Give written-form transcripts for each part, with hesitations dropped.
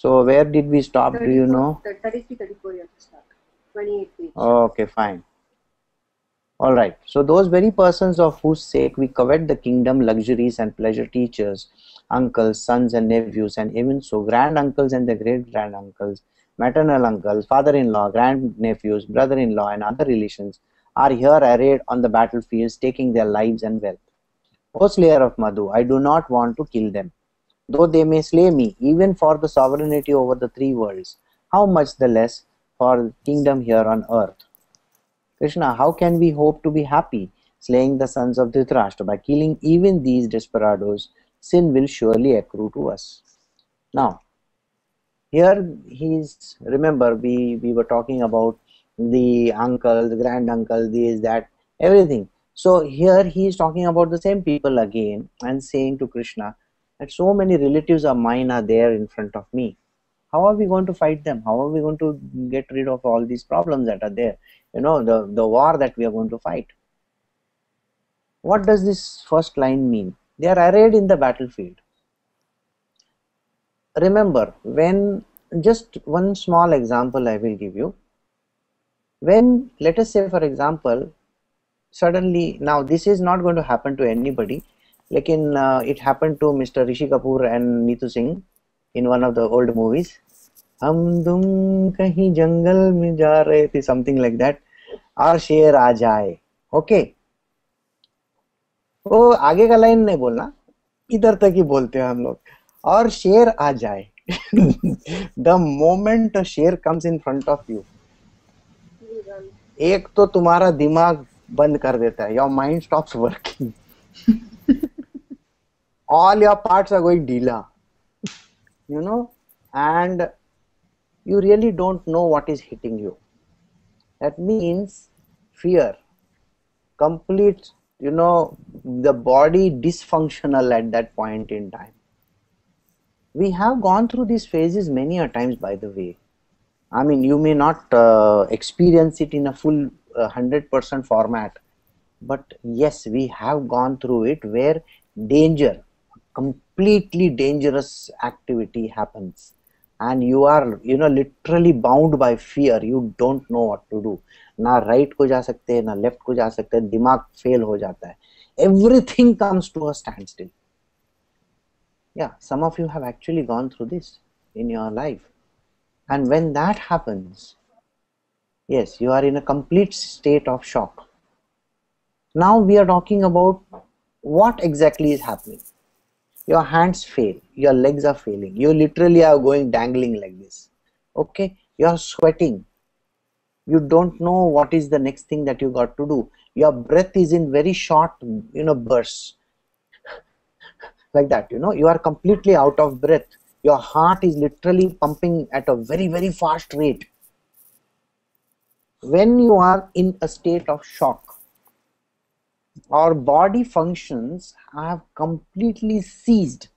So where did we stop? Do you know? 33, 34 you have to start. 28 page. Okay, fine. Alright, so those very persons of whose sake we covet the kingdom, luxuries and pleasure, teachers, uncles, sons and nephews, and even so grand-uncles and the great-grand-uncles, maternal uncles, father-in-law, grand-nephews, brother-in-law and other relations are here arrayed on the battlefields, taking their lives and wealth. O slayer of Madhu, I do not want to kill them, though they may slay me, even for the sovereignty over the three worlds. How much the less for kingdom here on earth? Krishna, how can we hope to be happy slaying the sons of Dhritarashtra? By killing even these desperados, sin will surely accrue to us. Now, here remember we were talking about the uncle, the granduncle, this, that, everything. So here he is talking about the same people again and saying to Krishna that so many relatives of mine are there in front of me. How are we going to fight them? How are we going to get rid of all these problems that are there? You know, the war that we are going to fight. What does this first line mean? They are arrayed in the battlefield. Remember, when, just one small example I will give you. When, let us say for example, suddenly, now this is not going to happen to anybody, like it happened to Mr. Rishi Kapoor and Neetu Singh in one of the old movies. हम तुम कहीं जंगल में जा रहे थे, something like that, और शेर आ जाए. ओके, वो आगे का लाइन नहीं बोलना, इधर तक ही बोलते हैं हम लोग. और शेर आ जाए. The moment a शेर comes in front of you, एक तो तुम्हारा दिमाग बंद कर देता है. Your mind stops working. All your parts are going ढीला, you know, and you really don't know what is hitting you. That means fear, complete, you know, the body dysfunctional at that point in time. We have gone through these phases many a times, by the way. I mean, you may not experience it in a full 100% format, but yes, we have gone through it where danger, completely dangerous activity happens. And you are, you know, literally bound by fear. You don't know what to do. ना right को जा सकते हैं, ना left को जा सकते हैं, दिमाग fail हो जाता है. Everything comes to a standstill. Yeah, some of you have actually gone through this in your life. And when that happens, yes, you are in a complete state of shock. Now we are talking about what exactly is happening. Your hands fail, your legs are failing, you literally are going dangling like this. Okay, you are sweating, you don't know what is the next thing that you got to do. Your breath is in very short, you know, bursts. Like that, you know, you are completely out of breath. Your heart is literally pumping at a very, very fast rate. When you are in a state of shock, our body functions have completely ceased.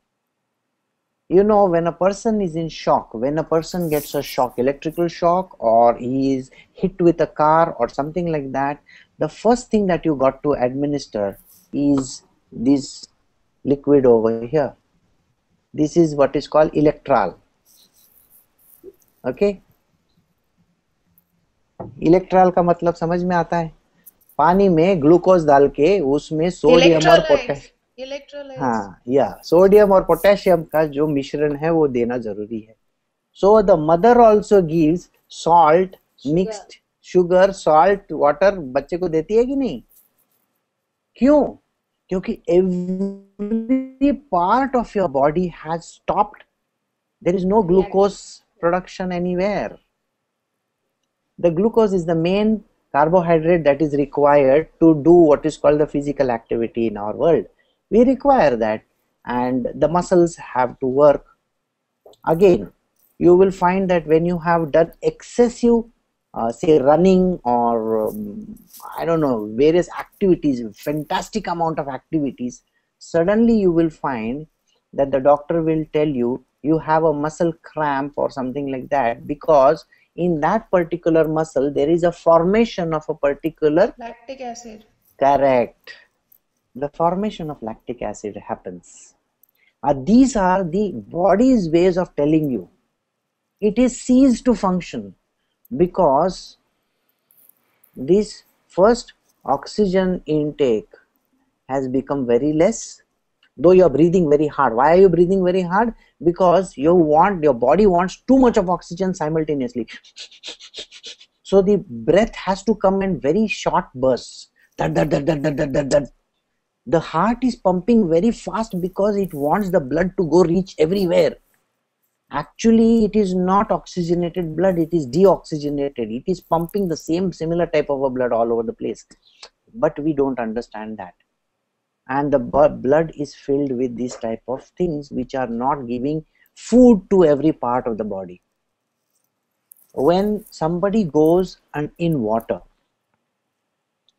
You know, when a person is in shock, when a person gets a shock, electrical shock, or he is hit with a car or something like that, the first thing that you got to administer is this liquid over here. This is what is called electral. Okay, electoral का मतलब समझ में आता है? पानी में glucose डाल के उसमें सोडियम और पोटेशियम, हाँ या सोडियम और पोटेशियम का जो मिश्रण है वो देना जरूरी है. So the mother also gives salt, mixed sugar, salt, water बच्चे को देती है कि नहीं? क्यों? क्योंकि every part of your body has stopped. There is no glucose production anywhere. The glucose is the main carbohydrate that is required to do what is called the physical activity in our world. We require that, and the muscles have to work. Again, you will find that when you have done excessive say running or I don't know, various activities, fantastic amount of activities, suddenly you will find that the doctor will tell you you have a muscle cramp or something like that, because in that particular muscle there is a formation of a particular lactic acid. Correct. The formation of lactic acid happens. These are the body's ways of telling you it is ceased to function because this first oxygen intake has become very less. Though you are breathing very hard. Why are you breathing very hard? Because your body wants too much of oxygen simultaneously. So the breath has to come in very short bursts. The heart is pumping very fast because it wants the blood to go reach everywhere. Actually, it is not oxygenated blood, it is deoxygenated. It is pumping the similar type of a blood all over the place. But we don't understand that. And the blood is filled with these type of things which are not giving food to every part of the body. When somebody goes and in water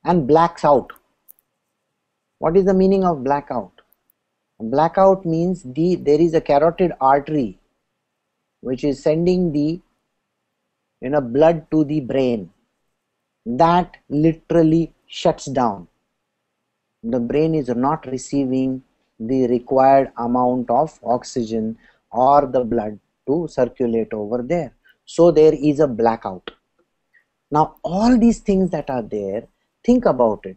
and blacks out, what is the meaning of blackout? Blackout means there is a carotid artery which is sending the blood to the brain. That literally shuts down. The brain is not receiving the required amount of oxygen or the blood to circulate over there. So there is a blackout. Now all these things that are there, think about it.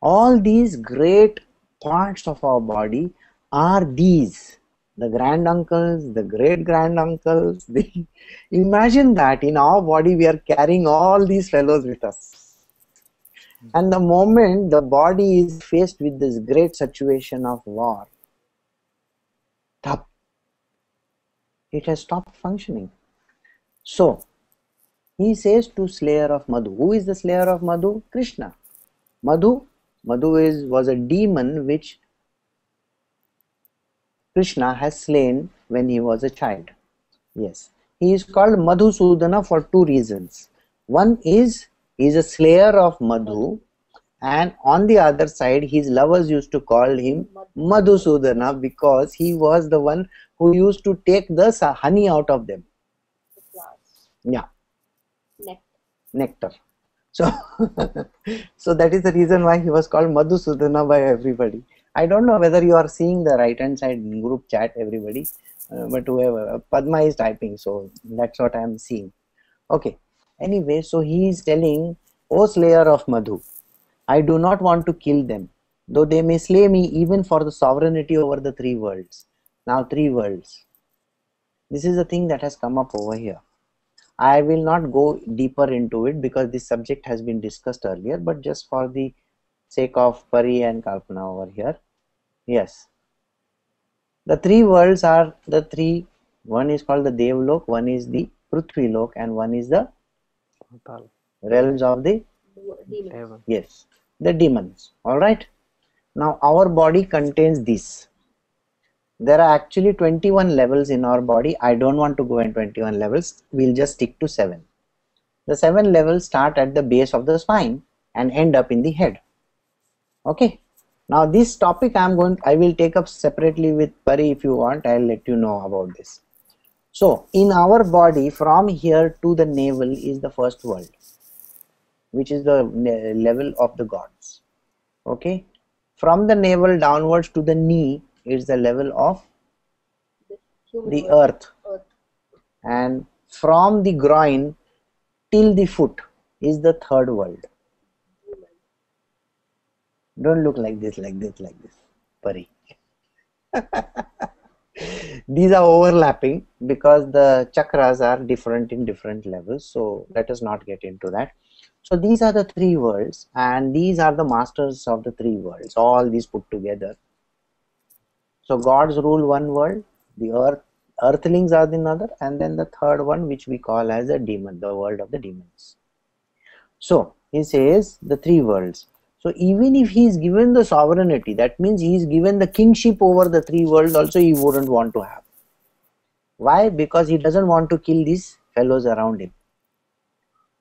All these great parts of our body are these. The granduncles, the great-granduncles. Imagine that in our body we are carrying all these fellows with us. And the moment the body is faced with this great situation of war, it has stopped functioning. So, he says to slayer of Madhu. Who is the slayer of Madhu? Krishna. Madhu was a demon which Krishna has slain when he was a child. Yes. He is called Madhusudana for two reasons. One is he is a slayer of Madhu, and on the other side his lovers used to call him Madhusudana because he was the one who used to take the honey out of them. Yeah. Nectar. So, so that is the reason why he was called Madhusudana by everybody. I don't know whether you are seeing the right hand side group chat, everybody, but whoever, Padma is typing, so that's what I am seeing. Okay. Anyway, so he is telling, O slayer of Madhu, I do not want to kill them, though they may slay me even for the sovereignty over the three worlds. Now, three worlds. This is a thing that has come up over here. I will not go deeper into it because this subject has been discussed earlier, but just for the sake of Pari and Kalpana over here. Yes. The three worlds are the three. One is called the Devlok, one is the Prithvi Lok, and one is the realms of the demons. Yes, the demons. Alright. Now our body contains this. There are actually 21 levels in our body. I don't want to go in 21 levels. We'll just stick to 7. The 7 levels start at the base of the spine and end up in the head. Okay. Now this topic I will take up separately with Pari if you want. I'll let you know about this. So in our body, from here to the navel is the first world, which is the level of the gods. Okay. From the navel downwards to the knee is the level of the earth. And from the groin till the foot is the third world. Don't look like this, Pari. These are overlapping because the chakras are different in different levels. So let us not get into that. So these are the three worlds, and these are the masters of the three worlds, all these put together. So gods rule one world, the earthlings are another, and then the third one which we call as a demon, the world of the demons. So he says the three worlds. So even if he is given the sovereignty, that means he is given the kingship over the three worlds also, he wouldn't want to have. Why? Because he doesn't want to kill these fellows around him.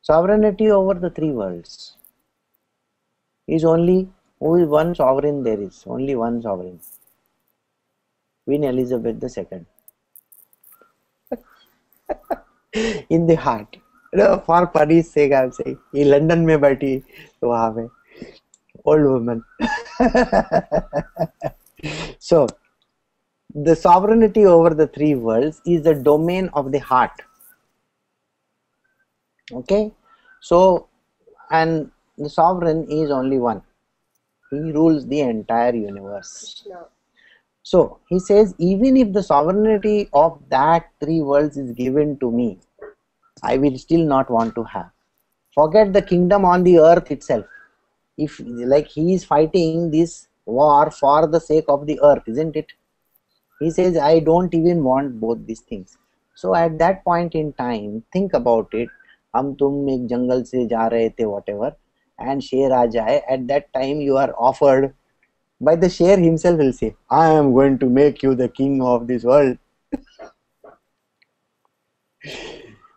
Sovereignty over the three worlds is only one sovereign there is, only one sovereign. Queen Elizabeth II. In the heart. For Pari's sake, I am saying. In London में बैठी तो वहाँ पे old woman. So the sovereignty over the three worlds is the domain of the heart. Okay, so, and the sovereign is only one. He rules the entire universe. Krishna. So he says, even if the sovereignty of that three worlds is given to me, I will still not want to have. Forget the kingdom on the earth itself. If, like, he is fighting this war for the sake of the earth, isn't it? He says, I don't even want both these things. So at that point in time, think about it. हम तुम एक जंगल से जा रहे थे, whatever, and शेर आ जाए. At that time you are offered by the शेर himself will say, I am going to make you the king of this world.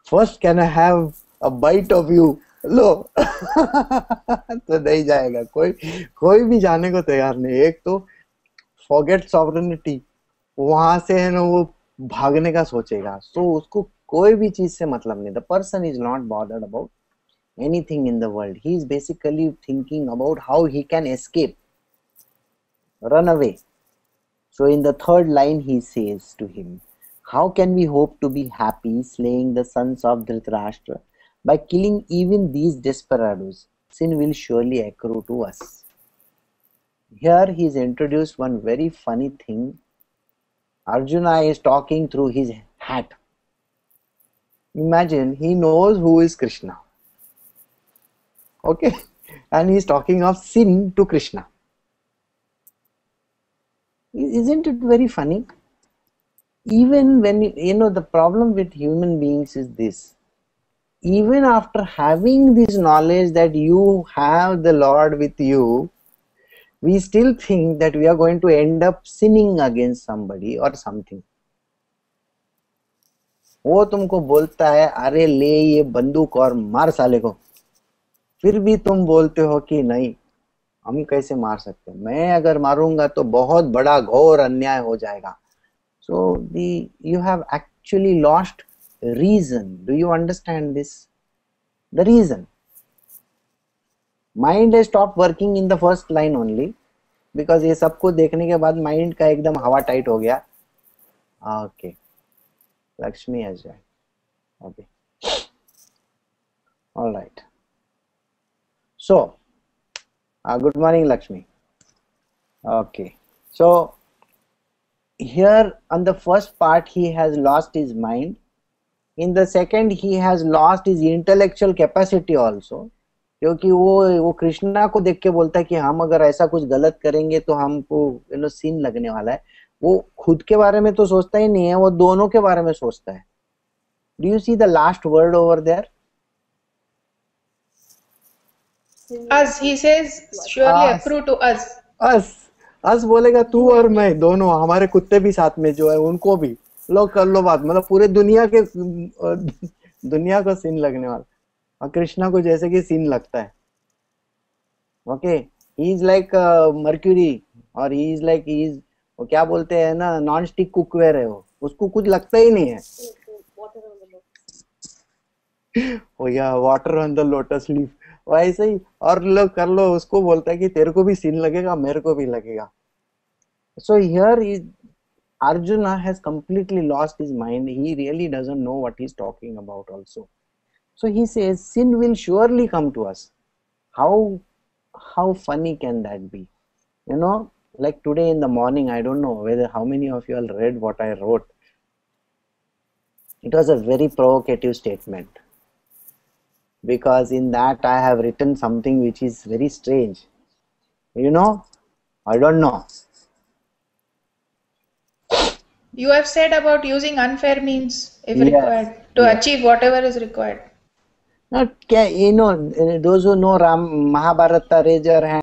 First, can I have a bite of you? लो तो नहीं जाएगा, कोई भी जाने को तैयार नहीं. एक तो फॉरगेट सॉवरेनिटी, वहां से है ना वो भागने का सोचेगा. सो उसको कोई भी चीज से मतलब नहीं. The person is not bothered about anything in the world. He is basically thinking about how he can escape, run away. So in the third line he says to him, how can we hope to be happy slaying the sons of Dhritarashtra? By killing even these desperados, sin will surely accrue to us. Here he is introduced one very funny thing. Arjuna is talking through his hat. Imagine, he knows who is Krishna. Okay? And he is talking of sin to Krishna. Isn't it very funny? Even when, the problem with human beings is this. Even after having this knowledge that you have the Lord with you, we still think that we are going to end up sinning against somebody or something. वो तुमको बोलता है, अरे ले ये बंदूक और मार साले को, फिर भी तुम बोलते हो कि नहीं, हम कैसे मार सकते हैं, मैं अगर मारूंगा तो बहुत बड़ा घोर अन्याय हो जाएगा. So you have actually lost reason. Do you understand this? The reason. Mind has stopped working in the first line only, because ये सबको देखने के बाद mind का एकदम हवा टाइट हो गया. Okay, Lakshmi has joined. Okay, all right. So good morning, Lakshmi. Okay, so here on the first part he has lost his mind. In the second he has lost his intellectual capacity also, क्योंकि वो कृष्णा को देख के बोलता है कि हम अगर ऐसा कुछ गलत करेंगे तो हमको सीन लगने वाला है. वो खुद के बारे में तो सोचता ही नहीं है, वो दोनों के बारे में सोचता है. Do you see the last word over there? Us, he says, surely accrue to us. us बोलेगा तू और मैं दोनों, हमारे कुत्ते भी साथ में जो है उनको भी लो कर लो बात. मतलब पूरे दुनिया को सीन लगने वाला. और कृष्णा को जैसे कि सीन लगता है. Okay, he is like mercury, और ही इज लाइक वो क्या बोलते हैं ना, नॉन स्टिक कुकवेयर है वो, उसको कुछ लगता ही नहीं है. ओ या water on the lotus leaf, वैसे ही और लो कर लो, उसको बोलता है कि तेरे को भी सीन लगेगा, मेरे को भी लगेगा. So here Arjuna has completely lost his mind. He really doesn't know what he's talking about also. So he says sin will surely come to us. How funny can that be? Like today in the morning, I don't know whether how many of you all read what I wrote. It was a very provocative statement, because in that I have written something which is very strange. I don't know. You have said about using unfair means if required to achieve whatever is required. Those who know Mahabharata, raise your hand.